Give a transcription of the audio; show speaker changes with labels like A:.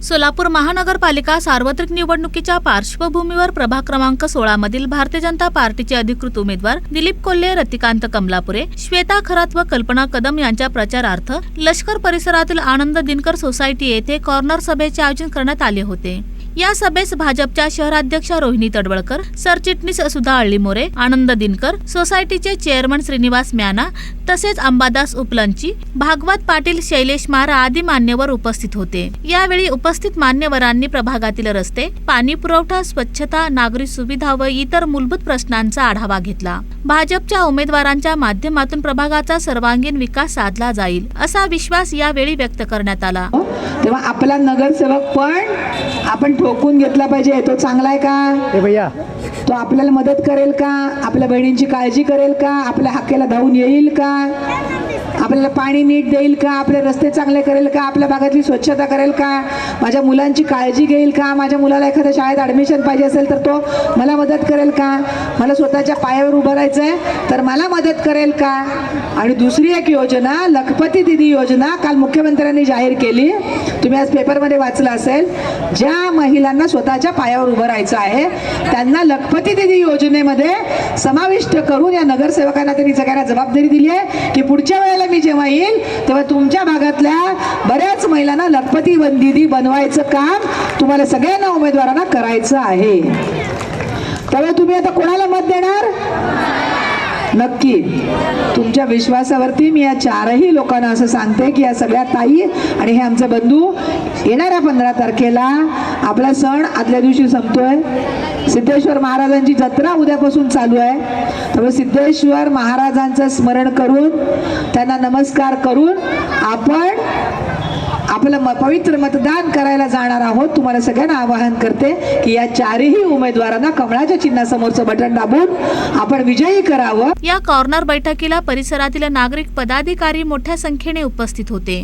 A: सोलापूर महानगरपालिका सार्वत्रिक निवडणुकीच्या पार्श्वभूमीवर प्रभाग क्रमांक 16 मधील भारतीय जनता पार्टीचे अधिकृत उमेदवार दिलीप कोल्हे, रतिकांत कमलापुरे, श्वेता खरात व कल्पना कदम यांच्या प्रचारार्थ लष्कर परिसरातील आनंद दिनकर सोसायटी येथे कॉर्नर सभेचे आयोजन करण्यात आले होते। या सभेस भाजपच्या शहराध्यक्षा रोहिणी तडवळकर, सरचिटणीस सुधा अळ्ळीमोरे, आनंद दिनकर, सोसायटीचे चेअरमन श्रीनिवास म्याना तसेच अंबादास उपलंची, भागवत पाटील, शैलेश मारा आदी मान्यवर उपस्थित होते। यावेळी उपस्थित मान्यवरांनी प्रभागातील रस्ते, पाणी पुरवठा, स्वच्छता, नागरी सुविधा व इतर मूलभूत प्रश्नांचा आढावा घेतला। भाजपच्या उमेदवारांच्या माध्यमातून प्रभागाचा सर्वांगीण विकास साधला जाईल असा विश्वास यावेळी व्यक्त करण्यात आला।
B: तेव्हा आपला नगरसेवक पण आपण ठोकून घेतला पाहिजे। तो चांगला आहे का भैया? तो आपल्याला मदत करेल का? आपल्या बहिणींची काळजी करेल का? आपल्या हक्काला धावून येईल का? आपल्याला पाणी नीट देईल का? आपले रस्ते चांगले करेल का? आपल्या भागातली स्वच्छता करेल का? माझ्या मुलांची काळजी घेईल का? माझ्या मुलाला एखाद्या शाळेत ॲडमिशन पाहिजे असेल तर तो मला मदत करेल का? मला स्वतःच्या पायावर उभं राहायचं आहे तर मला मदत करेल का? आणि दुसरी एक योजना, लखपती दिदी योजना काल मुख्यमंत्र्यांनी जाहीर केली। तुम्ही आज पेपरमध्ये वाचलं असेल। ज्या महिलांना स्वतःच्या पायावर उभं राहायचं आहे त्यांना लखपती दिदी योजनेमध्ये समाविष्ट करून या नगरसेवकांना त्यांनी सगळ्यांना जबाबदारी दिली आहे की पुढच्या वेळेला मी जेव्हा येईल तेव्हा तुमच्या भागातल्या बऱ्याच महिलांना लखपती दिदी बनवायचं काम तुम्हाला सगळ्यांना उमेदवारांना करायचं आहे। त्यामुळे तुम्ही आता कोणाला मत देणार? नक्की तुमच्या विश्वासावरती मी या चारही लोकांना असं सांगते की या सगळ्या ताई आणि हे आमचे बंधू येणाऱ्या 15 तारखेला आपला सण आदल्या दिवशी संपतोय। सिद्धेश्वर महाराजांची जत्रा उद्यापासून चालू आहे। त्यामुळे सिद्धेश्वर महाराजांचं स्मरण करून त्यांना नमस्कार करून आपण आपलं पवित्र मतदान करायला जाणार आहोत। तुम्हाला सगळ्यांना आवाहन करते की या चारही उमेदवारांना कमळाच्या चिन्हासमोरचं बटन दाबून आपण विजयी करावं।
A: या कॉर्नर बैठकीला परिसरातील नागरिक, पदाधिकारी मोठ्या संख्येने उपस्थित होते।